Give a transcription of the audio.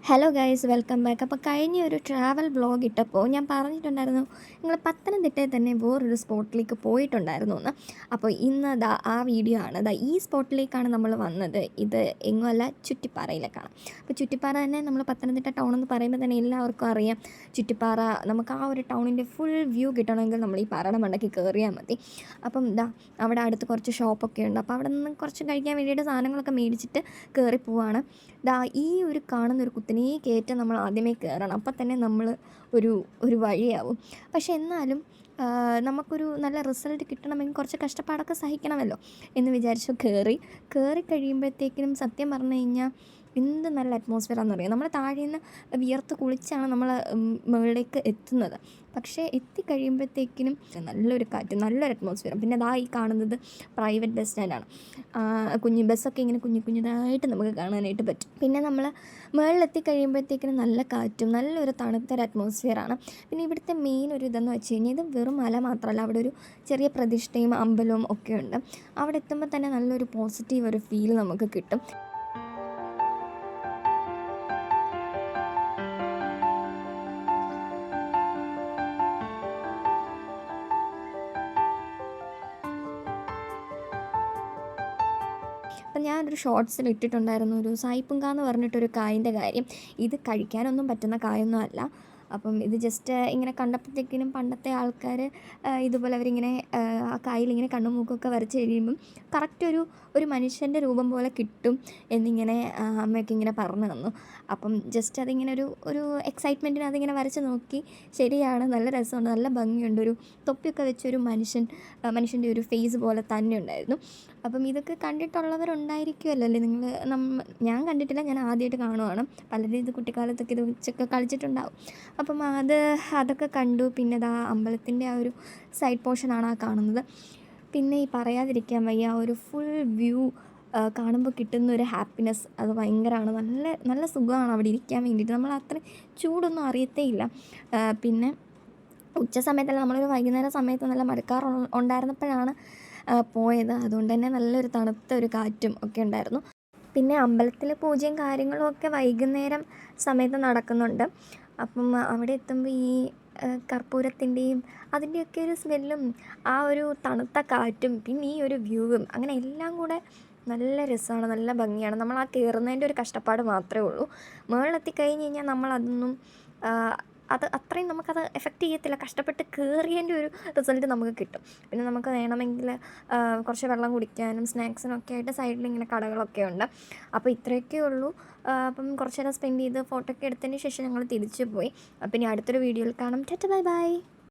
Hello guys, welcome back. അപ്പോൾ കഴിഞ്ഞ ഒരു ട്രാവൽ വ്ളോഗ് ഇട്ടപ്പോൾ ഞാൻ പറഞ്ഞിട്ടുണ്ടായിരുന്നു നിങ്ങൾ പത്തനംതിട്ടയിൽ തന്നെ വേറൊരു സ്പോട്ടിലേക്ക് പോയിട്ടുണ്ടായിരുന്നു എന്ന്. അപ്പോൾ ഇന്ന് ആ വീഡിയോ ആണ്. ഈ സ്പോട്ടിലേക്കാണ് നമ്മൾ വന്നത്. ഇത് എങ്ങുമല്ല, ചുറ്റിപ്പാറയിലേക്കാണ്. അപ്പോൾ ചുറ്റിപ്പാറ തന്നെ നമ്മൾ പത്തനംതിട്ട ടൗൺ എന്ന് പറയുമ്പോൾ തന്നെ എല്ലാവർക്കും അറിയാം. ചുറ്റിപ്പാറ നമുക്ക് ആ ഒരു ടൗണിൻ്റെ ഫുൾ വ്യൂ കിട്ടണമെങ്കിൽ നമ്മൾ ഈ പാറയുടെ മണ്ടയ്ക്ക് കയറിയാൽ മതി. അപ്പം അവിടെ അടുത്ത് കുറച്ച് ഷോപ്പൊക്കെ ഉണ്ട്. അപ്പോൾ അവിടെ നിന്ന് കുറച്ച് കഴിക്കാൻ വേണ്ടിയിട്ട് സാധനങ്ങളൊക്കെ മേടിച്ചിട്ട് കയറി പോവാണ്. ഈ ഒരു കാണുന്നൊരു കുത്തനെ കയറ്റം നമ്മൾ ആദ്യമേ കയറണം. അപ്പം തന്നെ നമ്മൾ ഒരു വഴിയാവും. പക്ഷെ എന്നാലും നമുക്കൊരു നല്ല റിസൾട്ട് കിട്ടണമെങ്കിൽ കുറച്ച് കഷ്ടപ്പാടൊക്കെ സഹിക്കണമല്ലോ എന്ന് വിചാരിച്ചു കയറി കഴിയുമ്പോഴത്തേക്കിനും സത്യം പറഞ്ഞു കഴിഞ്ഞാൽ എന്ത് നല്ല അറ്റ്മോസ്ഫിയറാണെന്നറിയാം. നമ്മൾ താഴെ നിന്ന് വിയർത്ത് കുളിച്ചാണ് നമ്മൾ മുകളിലേക്ക് എത്തുന്നത്. പക്ഷേ എത്തിക്കഴിയുമ്പോഴത്തേക്കിനും നല്ലൊരു കാറ്റ്, നല്ലൊരു അറ്റ്മോസ്ഫിയർ. പിന്നെ ഈ കാണുന്നത് പ്രൈവറ്റ് ബസ് സ്റ്റാൻഡാണ്. കുഞ്ഞു ബസ്സൊക്കെ ഇങ്ങനെ കുഞ്ഞിതായിട്ട് നമുക്ക് കാണാനായിട്ട് പറ്റും. പിന്നെ നമ്മൾ മുകളിലെത്തിക്കഴിയുമ്പോഴത്തേക്കിനും നല്ല കാറ്റും നല്ലൊരു തണുത്തൊരു അറ്റ്മോസ്ഫിയറാണ്. പിന്നെ ഇവിടുത്തെ മെയിൻ ഒരു ഇതെന്ന് വെച്ച് കഴിഞ്ഞാൽ ഇത് വെറും മല മാത്രമല്ല, അവിടെ ഒരു ചെറിയ പ്രതിഷ്ഠയും അമ്പലവും ഒക്കെ ഉണ്ട്. അവിടെ എത്തുമ്പോൾ തന്നെ നല്ലൊരു പോസിറ്റീവ് ഒരു ഫീൽ നമുക്ക് കിട്ടും. അപ്പം ഞാനൊരു ഷോർട്സിൽ ഇട്ടിട്ടുണ്ടായിരുന്നു ഒരു സായിപ്പുങ്ക എന്ന് പറഞ്ഞിട്ടൊരു കായിൻ്റെ കാര്യം. ഇത് കഴിക്കാനൊന്നും പറ്റുന്ന കായൊന്നും അല്ല. അപ്പം ഇത് ജസ്റ്റ് ഇങ്ങനെ കണ്ടപ്പോഴത്തേക്കിനും പണ്ടത്തെ ആൾക്കാർ ഇതുപോലെ അവരിങ്ങനെ ആ കായലിങ്ങനെ കണ്ണും മൂക്കൊക്കെ വരച്ച് കഴിയുമ്പം കറക്റ്റ് ഒരു മനുഷ്യൻ്റെ രൂപം പോലെ കിട്ടും എന്നിങ്ങനെ അമ്മയൊക്കെ ഇങ്ങനെ പറഞ്ഞു തന്നു. അപ്പം ജസ്റ്റ് അതിങ്ങനെ ഒരു എക്സൈറ്റ്മെൻറ്റിന് അതിങ്ങനെ വരച്ച് നോക്കി. ശരിയാണ്, നല്ല രസമുണ്ട്, നല്ല ഭംഗിയുണ്ട്. ഒരു തൊപ്പിയൊക്കെ വെച്ചൊരു മനുഷ്യൻ്റെ ഒരു ഫേസ് പോലെ തന്നെ ഉണ്ടായിരുന്നു. അപ്പം ഇതൊക്കെ കണ്ടിട്ടുള്ളവരുണ്ടായിരിക്കുമല്ലോ അല്ലേ നിങ്ങൾ? ഞാൻ കണ്ടിട്ടില്ല, ഞാൻ ആദ്യമായിട്ട് കാണുവാണ്. പലരും ഇത് കുട്ടിക്കാലത്തൊക്കെ ഇത് വെച്ചൊക്കെ കളിച്ചിട്ടുണ്ടാവും. അപ്പം അതൊക്കെ കണ്ടു. പിന്നെ അമ്പലത്തിൻ്റെ ആ ഒരു സൈഡ് പോർഷനാണ് ആ കാണുന്നത്. പിന്നെ ഈ പറയാതിരിക്കാൻ വയ്യ, ആ ഒരു ഫുൾ വ്യൂ കാണുമ്പോൾ കിട്ടുന്ന ഒരു ഹാപ്പിനെസ് അത് ഭയങ്കരമാണ്. നല്ല നല്ല സുഖമാണ് അവിടെ ഇരിക്കാൻ വേണ്ടിയിട്ട്. നമ്മൾ അത്ര ചൂടൊന്നും അറിയത്തേ ഇല്ല. പിന്നെ ഉച്ച സമയത്തല്ല, നമ്മളൊരു വൈകുന്നേരം സമയത്ത് നല്ല മഴക്കാർ ഉണ്ടായിരുന്നപ്പോഴാണ് പോയത്. അതുകൊണ്ട് തന്നെ നല്ലൊരു തണുത്ത ഒരു കാറ്റും ഒക്കെ ഉണ്ടായിരുന്നു. പിന്നെ അമ്പലത്തിൽ പൂജയും കാര്യങ്ങളും ഒക്കെ വൈകുന്നേരം സമയത്ത് നടക്കുന്നുണ്ട്. അപ്പം അവിടെ എത്തുമ്പോൾ ഈ കർപ്പൂരത്തിൻ്റെയും അതിൻ്റെയൊക്കെ ഒരു സ്മെല്ലും ആ ഒരു തണുത്ത കാറ്റും പിന്നെ ഈ ഒരു വ്യൂവും അങ്ങനെ എല്ലാം കൂടെ നല്ല രസമാണ്, നല്ല ഭംഗിയാണ്. നമ്മൾ ആ കയറുന്നതിൻ്റെ ഒരു കഷ്ടപ്പാട് മാത്രമേ ഉള്ളൂ. മുകളിലെത്തിക്കഴിഞ്ഞ് കഴിഞ്ഞാൽ നമ്മളതൊന്നും അത് അത്രയും നമുക്കത് എഫക്റ്റ് ചെയ്യത്തില്ല. കഷ്ടപ്പെട്ട് കയറിയതിൻ്റെ ഒരു റിസൾട്ട് നമുക്ക് കിട്ടും. പിന്നെ നമുക്ക് വേണമെങ്കിൽ കുറച്ച് വെള്ളം കുടിക്കാനും സ്നാക്സിനും ഒക്കെ ആയിട്ട് സൈഡിൽ ഇങ്ങനെ കടകളൊക്കെ ഉണ്ട്. അപ്പോൾ ഇത്രയൊക്കെ ഉള്ളൂ. അപ്പം കുറച്ച് നേരം സ്പെൻഡ് ചെയ്ത് ഫോട്ടോ ഒക്കെ എടുത്തതിന് ശേഷം ഞങ്ങൾ തിരിച്ചു പോയി. അപ്പം ഇനി അടുത്തൊരു വീഡിയോയിൽ കാണാം. Tata, bye bye.